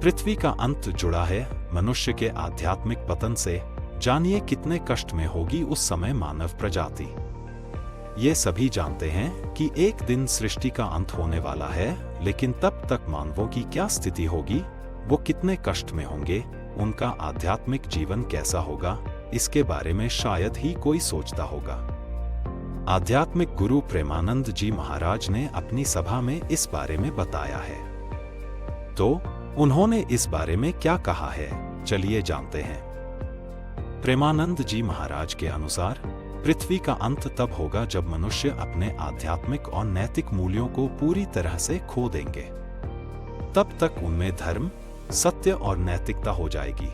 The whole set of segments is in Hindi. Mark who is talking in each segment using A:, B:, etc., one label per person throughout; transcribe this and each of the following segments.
A: पृथ्वी का अंत जुड़ा है मनुष्य के आध्यात्मिक पतन से। जानिए कितने कष्ट में होगी उस समय मानव प्रजाति। ये सभी जानते हैं कि एक दिन सृष्टि का अंत होने वाला है, लेकिन तब तक मानवों की क्या स्थिति होगी, वो कितने कष्ट में होंगे, उनका आध्यात्मिक जीवन कैसा होगा, इसके बारे में शायद ही कोई सोचता होगा। आध्यात्मिक गुरु प्रेमानंद जी महाराज ने अपनी सभा में इस बारे में बताया है। तो उन्होंने इस बारे में क्या कहा है, चलिए जानते हैं। प्रेमानंद जी महाराज के अनुसार पृथ्वी का अंत तब होगा जब मनुष्य अपने आध्यात्मिक और नैतिक मूल्यों को पूरी तरह से खो देंगे। तब तक उनमें धर्म, सत्य और नैतिकता हो जाएगी।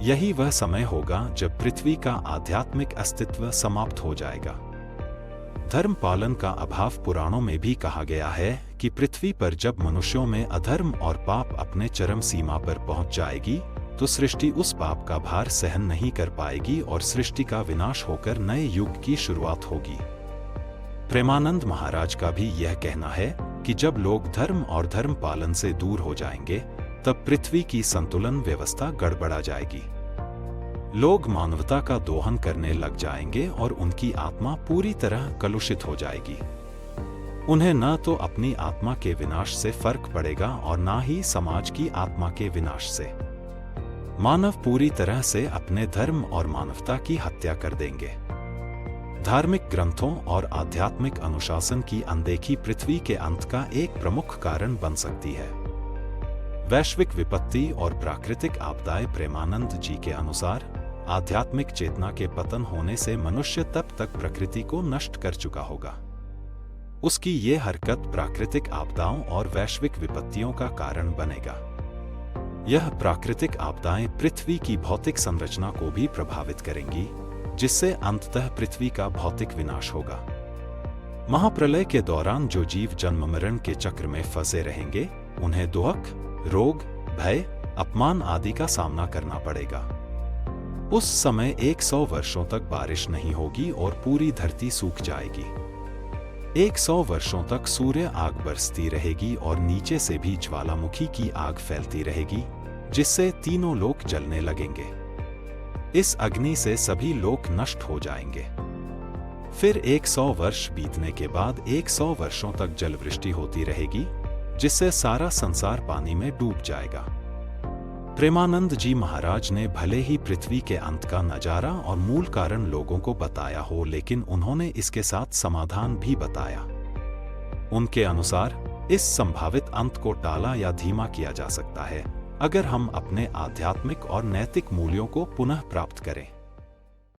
A: यही वह समय होगा जब पृथ्वी का आध्यात्मिक अस्तित्व समाप्त हो जाएगा। धर्म पालन का अभाव पुराणों में भी कहा गया है कि पृथ्वी पर जब मनुष्यों में अधर्म और पाप अपने चरम सीमा पर पहुंच जाएगी, तो सृष्टि उस पाप का भार सहन नहीं कर पाएगी और सृष्टि का विनाश होकर नए युग की शुरुआत होगी। प्रेमानंद महाराज का भी यह कहना है कि जब लोग धर्म और धर्म पालन से दूर हो जाएंगे, तब पृथ्वी की संतुलन व्यवस्था गड़बड़ा जाएगी। लोग मानवता का दोहन करने लग जाएंगे और उनकी आत्मा पूरी तरह कलुषित हो जाएगी। उन्हें न तो अपनी आत्मा के विनाश से फर्क पड़ेगा और न ही समाज की आत्मा के विनाश से। मानव पूरी तरह से अपने धर्म और मानवता की हत्या कर देंगे। धार्मिक ग्रंथों और आध्यात्मिक अनुशासन की अनदेखी पृथ्वी के अंत का एक प्रमुख कारण बन सकती है। वैश्विक विपत्ति और प्राकृतिक आपदाएं प्रेमानंद जी के अनुसार आध्यात्मिक चेतना के पतन होने से मनुष्य तब तक प्रकृति को नष्ट कर चुका होगा। उसकी ये हरकत प्राकृतिक आपदाओं और वैश्विक विपत्तियों का कारण बनेगा। यह प्राकृतिक आपदाएं पृथ्वी की भौतिक संरचना को भी प्रभावित करेंगी, जिससे अंततः पृथ्वी का भौतिक विनाश होगा। महाप्रलय के दौरान जो जीव जन्म मरण के चक्र में फंसे रहेंगे, उन्हें दुख, रोग, भय, अपमान आदि का सामना करना पड़ेगा। उस समय 100 वर्षों तक बारिश नहीं होगी और पूरी धरती सूख जाएगी। 100 वर्षों तक सूर्य आग बरसती रहेगी और नीचे से भी ज्वालामुखी की आग फैलती रहेगी, जिससे तीनों लोक जलने लगेंगे। इस अग्नि से सभी लोक नष्ट हो जाएंगे। फिर 100 वर्ष बीतने के बाद 100 वर्षों तक जलवृष्टि होती रहेगी, जिससे सारा संसार पानी में डूब जाएगा। प्रेमानंद जी महाराज ने भले ही पृथ्वी के अंत का नजारा और मूल कारण लोगों को बताया हो, लेकिन उन्होंने इसके साथ समाधान भी बताया। उनके अनुसार इस संभावित अंत को टाला या धीमा किया जा सकता है, अगर हम अपने आध्यात्मिक और नैतिक मूल्यों को पुनः प्राप्त करें।